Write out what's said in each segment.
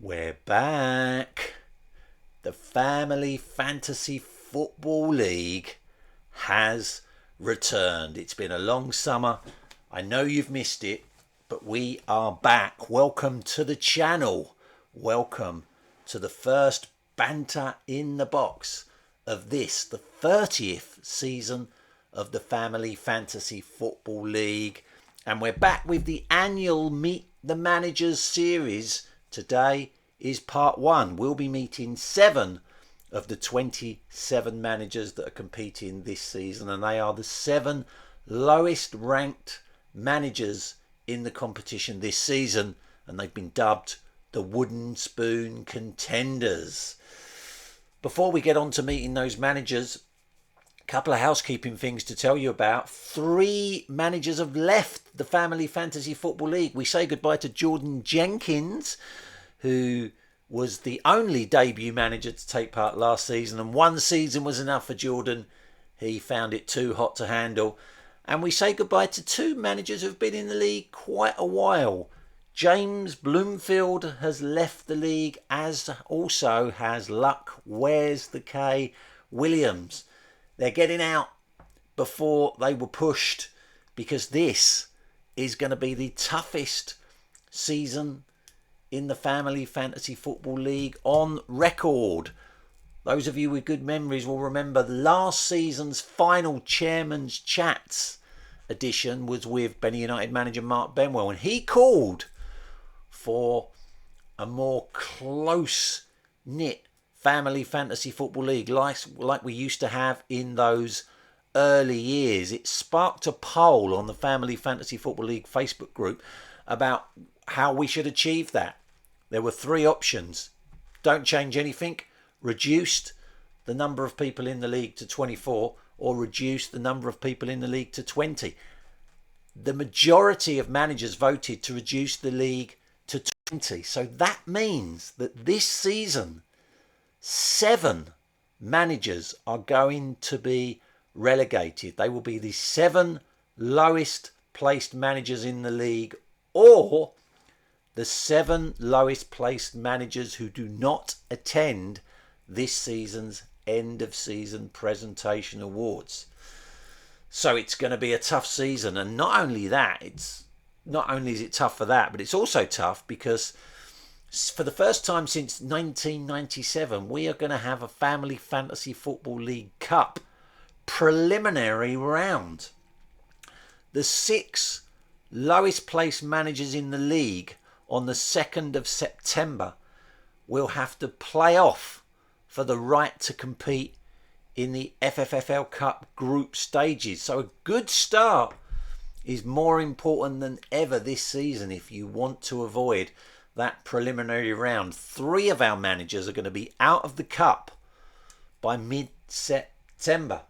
We're back. The Family Fantasy Football League has returned. It's been a long summer. I know you've missed it, but we are back. Welcome to the channel. Welcome to the first Banter in the Box of this, the 30th season of the Family Fantasy Football League. And we're back with the annual Meet the Managers series. Today is part one. We'll be meeting 7 of the 27 managers that are competing this season, and they are the 7 lowest ranked managers in the competition this season, and they've been dubbed the Wooden Spoon Contenders. Before we get on to meeting those managers, a couple of housekeeping things to tell you about. 3 managers have left the Family Fantasy Football League. We say goodbye to Jordan Jenkins, who was the only debut manager to take part last season, and 1 season was enough for Jordan. He found it too hot to handle. And we say goodbye to 2 managers who've been in the league quite a while. James Bloomfield has left the league, as also has Luck Where's the K Williams. They're getting out before they were pushed, because this is going to be the toughest season in the Family Fantasy Football League on record. Those of you with good memories will remember last season's final Chairman's Chats edition was with Benny United manager Mark Benwell, and he called for a more close-knit Family Fantasy Football League like we used to have in those early years. It sparked a poll on the Family Fantasy Football League Facebook group about how we should achieve that. There were 3 options. Don't change anything, reduced the number of people in the league to 24, or reduce the number of people in the league to 20. The majority of managers voted to reduce the league to 20. So that means that this season 7 managers are going to be relegated. They will be the 7 lowest placed managers in the league, or the 7 lowest placed managers who do not attend this season's end of season presentation awards. So it's going to be a tough season, and not only is it tough for that, but it's also tough because for the first time since 1997, we are going to have a Family Fantasy Football League Cup preliminary round. The 6 lowest placed managers in the league on the 2nd of September will have to play off for the right to compete in the FFFL Cup group stages. So a good start is more important than ever this season if you want to avoid that preliminary round. 3 of our managers are going to be out of the cup by mid-September.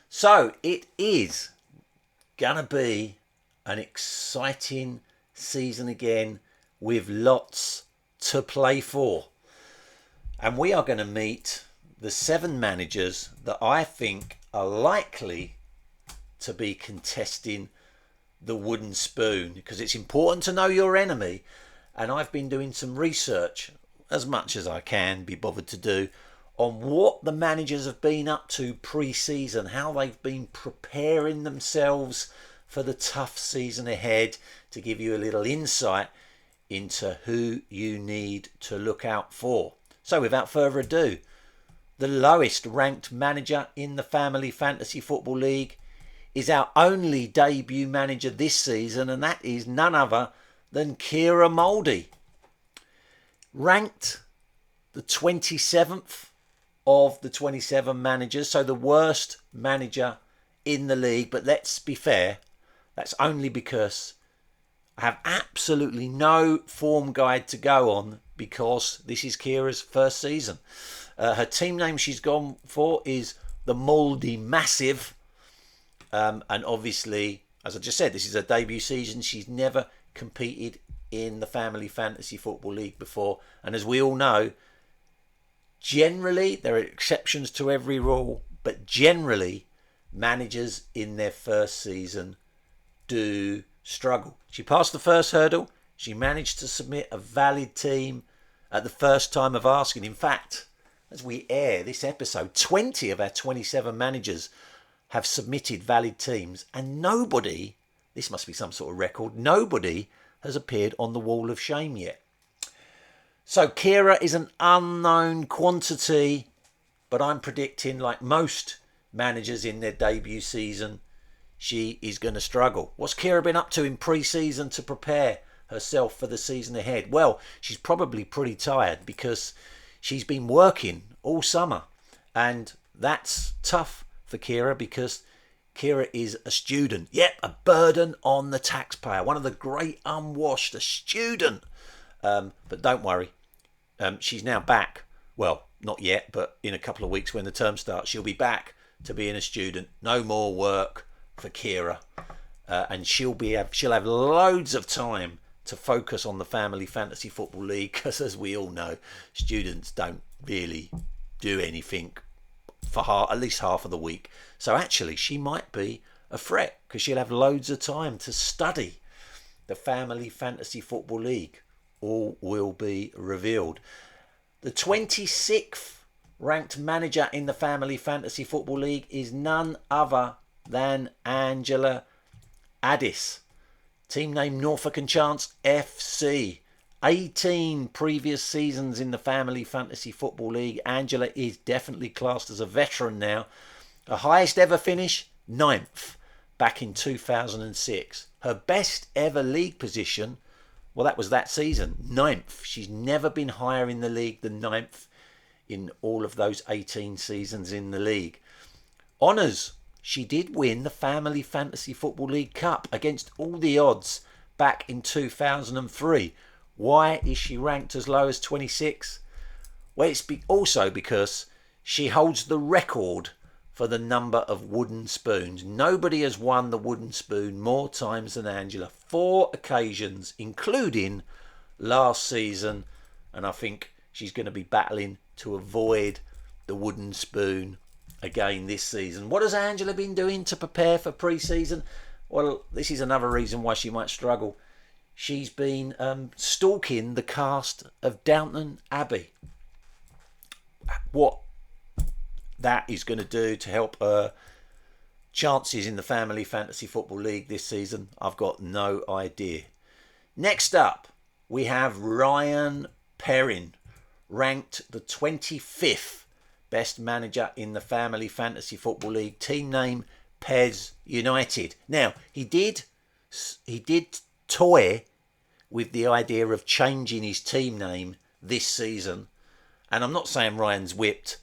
So it is going to be an exciting season again with lots to play for. And we are going to meet the 7 managers that I think are likely to be contesting the Wooden Spoon, because it's important to know your enemy. And I've been doing some research, as much as I can be bothered to do, on what the managers have been up to pre-season, how they've been preparing themselves for the tough season ahead, to give you a little insight into who you need to look out for. So without further ado, the lowest ranked manager in the Family Fantasy Football League is our only debut manager this season, and that is none other than Kira Mouldy. Ranked the 27th of the 27 managers, so the worst manager in the league. But let's be fair, that's only because I have absolutely no form guide to go on, because this is Kira's first season. Her team name she's gone for is the Mouldy Massive. And obviously, as I just said, this is her debut season. She's never competed in the Family Fantasy Football League before. And as we all know, generally, there are exceptions to every rule, but generally, managers in their first season do struggle. She passed the first hurdle. She managed to submit a valid team at the first time of asking. In fact, as we air this episode, 20 of our 27 managers have submitted valid teams, and nobody, this must be some sort of record, nobody has appeared on the wall of shame yet. So Kira is an unknown quantity, but I'm predicting, like most managers in their debut season, she is going to struggle. What's Kira been up to in pre-season to prepare herself for the season ahead? Well, she's probably pretty tired because she's been working all summer, and that's tough for Kira because Kira is a student. Yep, a burden on the taxpayer. One of the great unwashed, a student. But don't worry, she's now back. Well, not yet, but in a couple of weeks when the term starts, she'll be back to being a student. No more work for Kira, and she'll have loads of time to focus on the Family Fantasy Football League, because as we all know, students don't really do anything for at least half of the week. So actually she might be a threat because she'll have loads of time to study the Family Fantasy Football League. All will be revealed. The 26th ranked manager in the Family Fantasy Football League is none other than Angela Addis. Team name Norfolk and Chance FC. 18 previous seasons in the Family Fantasy Football League. Angela is definitely classed as a veteran now. Her highest ever finish, 9th, back in 2006. Her best ever league position, well, that was that season, 9th. She's never been higher in the league than 9th in all of those 18 seasons in the league. Honours. She did win the Family Fantasy Football League Cup against all the odds back in 2003. Why is she ranked as low as 26? Well, it's also because she holds the record for the number of wooden spoons. Nobody has won the wooden spoon more times than Angela. 4 occasions, including last season. And I think she's going to be battling to avoid the wooden spoon again this season. What has Angela been doing to prepare for pre-season? Well, this is another reason why she might struggle. She's been stalking the cast of Downton Abbey. What that is going to do to help her chances in the Family Fantasy Football League this season, I've got no idea. Next up, we have Ryan Perrin, ranked the 25th best manager in the Family Fantasy Football League. Team name Pez United. Now, he did toy with the idea of changing his team name this season, and I'm not saying Ryan's whipped,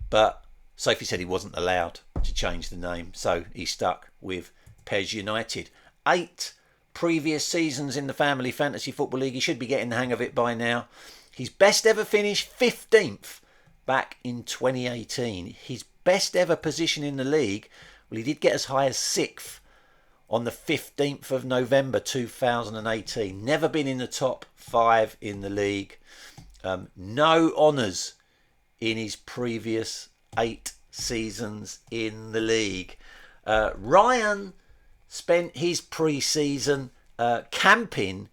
but Sophie said he wasn't allowed to change the name, so he stuck with Pez United. 8 previous seasons in the Family Fantasy Football League. He should be getting the hang of it by now. His best ever finish, 15th, back in 2018. His best ever position in the league, well, he did get as high as 6th on the 15th of November 2018. Never been in the top 5 in the league. No honours in his previous 8 seasons in the league. Ryan spent his pre-season camping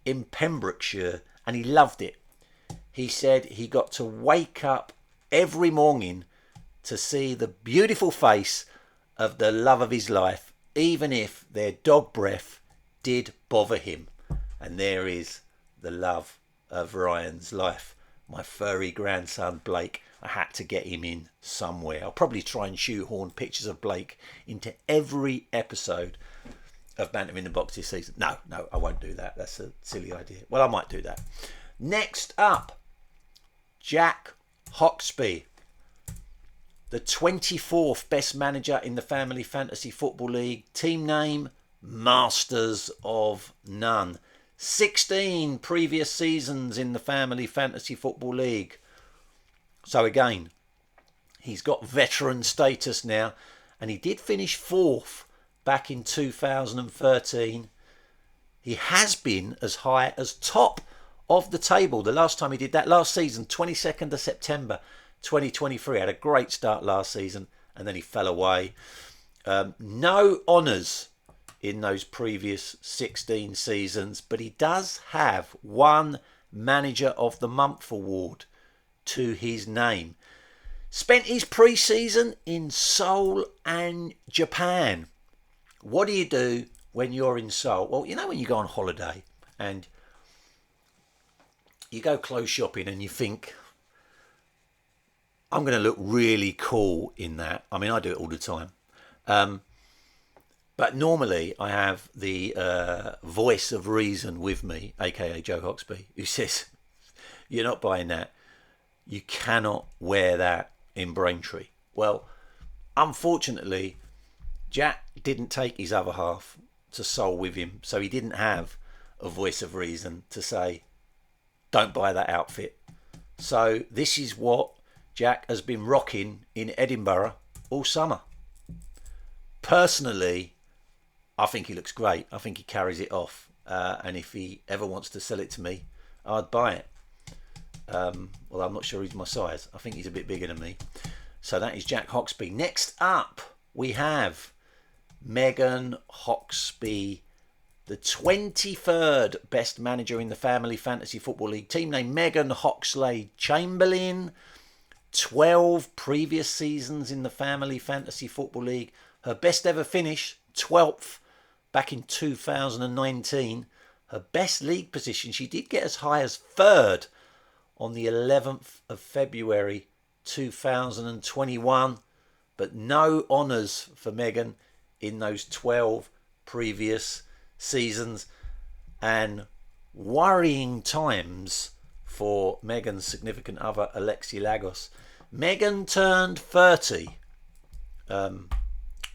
in Pembrokeshire, and he loved it. He said he got to wake up every morning to see the beautiful face of the love of his life, even if their dog breath did bother him. And there is the love of Ryan's life, my furry grandson Blake. I had to get him in somewhere. I'll probably try and shoehorn pictures of Blake into every episode of Banter in the Box this season. No, I won't do that. That's a silly idea. Well, I might do that. Next up, Jack Hoxby, the 24th best manager in the Family Fantasy Football League. Team name, Masters of None. 16 previous seasons in the Family Fantasy Football League. So again, he's got veteran status now, and he did finish 4th back in 2013. He has been as high as top of the table the last time he did that, last season, 22nd of September 2023. Had a great start last season, and then he fell away. No honours in those previous 16 seasons, but he does have one Manager of the Month award to his name. Spent his pre-season in Seoul and Japan. What do you do when you're in Seoul? Well, you know when you go on holiday and you go clothes shopping and you think, I'm going to look really cool in that. I mean, I do it all the time. But normally I have the voice of reason with me, aka Joe Hoxby, who says, you're not buying that. You cannot wear that in Braintree. Well, unfortunately, Jack didn't take his other half to Seoul with him, so he didn't have a voice of reason to say, don't buy that outfit. So this is what Jack has been rocking in Edinburgh all summer. Personally, I think he looks great. I think he carries it off. And if he ever wants to sell it to me, I'd buy it. Well, I'm not sure he's my size. I think he's a bit bigger than me. So that is Jack Hoxby. Next up, we have Megan Hoxby, the 23rd best manager in the Family Fantasy Football League. Team name Megan Hoxley Chamberlain. 12 previous seasons in the Family Fantasy Football League. Her best ever finish, 12th, back in 2019. Her best league position, she did get as high as 3rd on the 11th of February 2021. But no honours for Megan in those 12 previous seasons. And worrying times for Megan's significant other, Alexi Lagos. Megan turned 30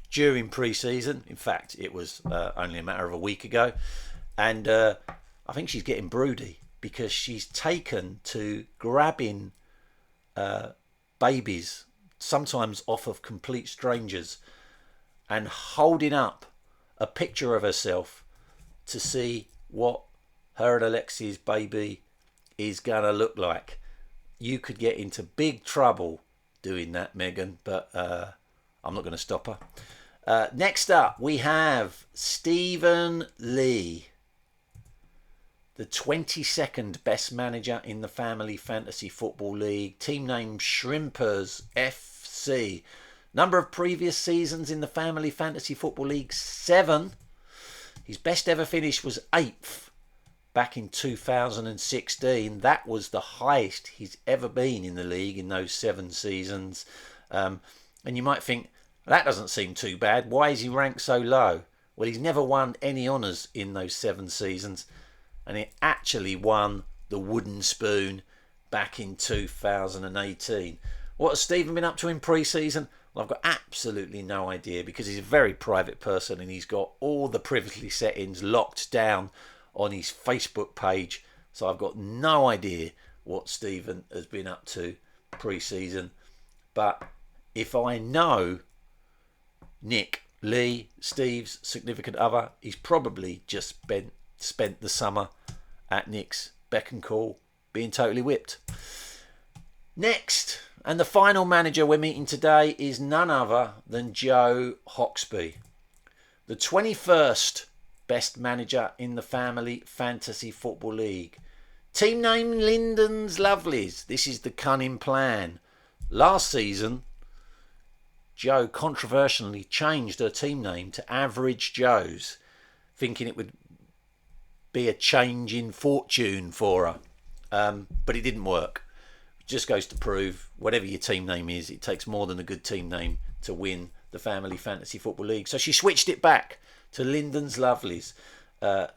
during pre-season. In fact, it was only a matter of a week ago. And I think she's getting broody because she's taken to grabbing babies, sometimes off of complete strangers, and holding up a picture of herself to see what her and Alexi's baby is going to look like. You could get into big trouble doing that, Megan, but I'm not going to stop her. Next up, we have Stephen Lee, the 22nd best manager in the Family Fantasy Football League. Team name Shrimpers FC. Number of previous seasons in the Family Fantasy Football League, 7. His best ever finish was 8th back in 2016. That was the highest he's ever been in the league in those 7 seasons. And you might think, that doesn't seem too bad. Why is he ranked so low? Well, he's never won any honours in those 7 seasons. And he actually won the Wooden Spoon back in 2018. What has Stephen been up to in pre-season? Well, I've got absolutely no idea because he's a very private person and he's got all the privacy settings locked down on his Facebook page. So I've got no idea what Stephen has been up to pre-season. But if I know Nick Lee, Steve's significant other, he's probably just spent the summer at Nick's beck and call being totally whipped. Next, and the final manager we're meeting today is none other than Joe Hoxby, the 21st best manager in the Family Fantasy Football League. Team name Linden's Lovelies. This is the cunning plan. Last season, Joe controversially changed her team name to Average Joe's, thinking it would be a change in fortune for her. But it didn't work. It just goes to prove, whatever your team name is, it takes more than a good team name to win the Family Fantasy Football League. So she switched it back to Linden's Lovelies.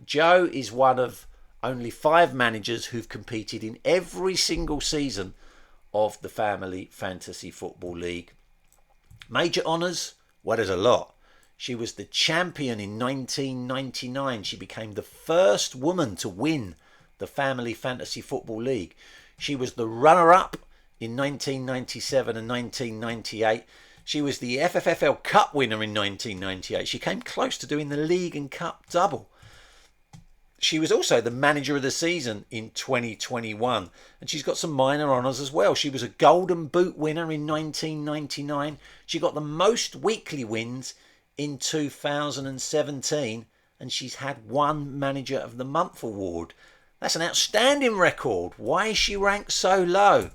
Joe is one of only 5 managers who've competed in every single season of the Family Fantasy Football League. Major honours? Well, there's a lot. She was the champion in 1999. She became the first woman to win the Family Fantasy Football League. She was the runner-up in 1997 and 1998. She was the FFFL Cup winner in 1998. She came close to doing the league and cup double. She was also the manager of the season in 2021. And she's got some minor honours as well. She was a Golden Boot winner in 1999. She got the most weekly wins in 2017, and she's had one Manager of the Month award. That's an outstanding record. Why is she ranked so low?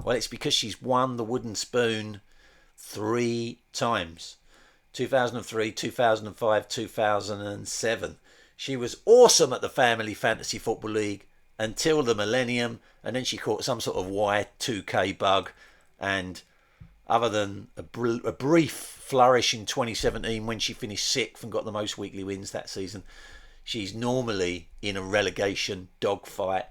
Well, it's because she's won the wooden spoon 3 times. 2003, 2005, 2007. She was awesome at the Family Fantasy Football League until the millennium, and then she caught some sort of Y2K bug, and other than a brief flourish in 2017 when she finished 6th and got the most weekly wins that season, she's normally in a relegation dogfight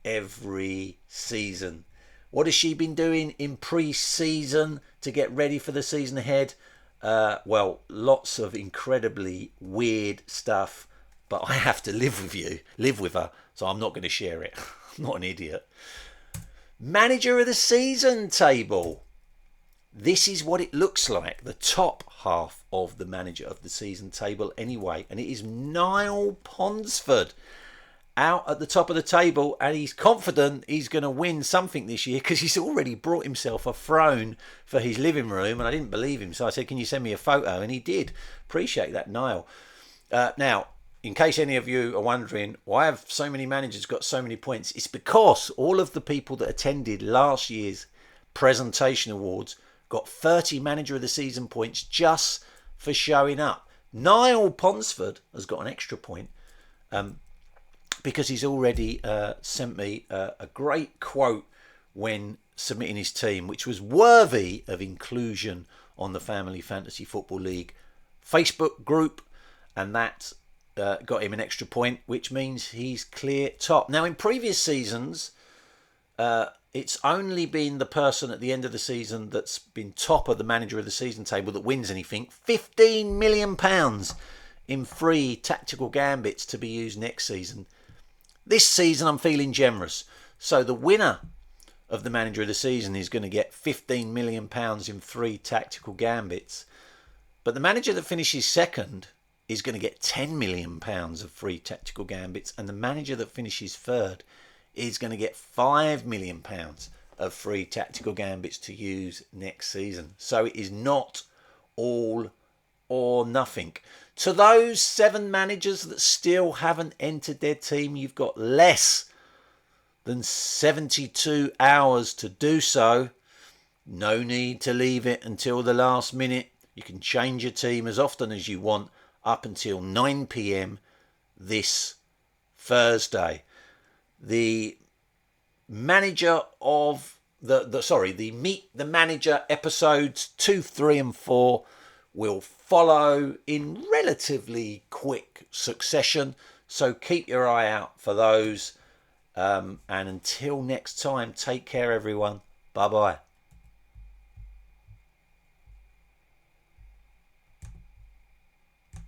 every season. What has she been doing in pre-season to get ready for the season ahead? Well, lots of incredibly weird stuff, but I have to live with her, so I'm not going to share it. I'm not an idiot. Manager of the season table. This is what it looks like, the top half of the manager of the season table anyway, and it is Niall Ponsford out at the top of the table, and he's confident he's going to win something this year because he's already brought himself a throne for his living room, and I didn't believe him, so I said, can you send me a photo? And he did. Appreciate that, Niall. Now, in case any of you are wondering why have so many managers got so many points, it's because all of the people that attended last year's presentation awards got 30 Manager of the Season points just for showing up. Niall Ponsford has got an extra point because he's already sent me a great quote when submitting his team, which was worthy of inclusion on the Family Fantasy Football League Facebook group, and that got him an extra point, which means he's clear top. Now, in previous seasons, it's only been the person at the end of the season that's been top of the Manager of the Season table that wins anything. £15 million in free tactical gambits to be used next season. This season, I'm feeling generous. So the winner of the Manager of the Season is going to get £15 million in free tactical gambits. But the manager that finishes second is going to get £10 million of free tactical gambits. And the manager that finishes third is going to get £5 million of free tactical gambits to use next season. So it is not all or nothing. To those 7 managers that still haven't entered their team, you've got less than 72 hours to do so. No need to leave it until the last minute. You can change your team as often as you want up until 9 p.m. this Thursday. The manager of the Meet the Manager episodes 2, 3 and 4 will follow in relatively quick succession, so keep your eye out for those, and until next time, take care everyone. Bye bye.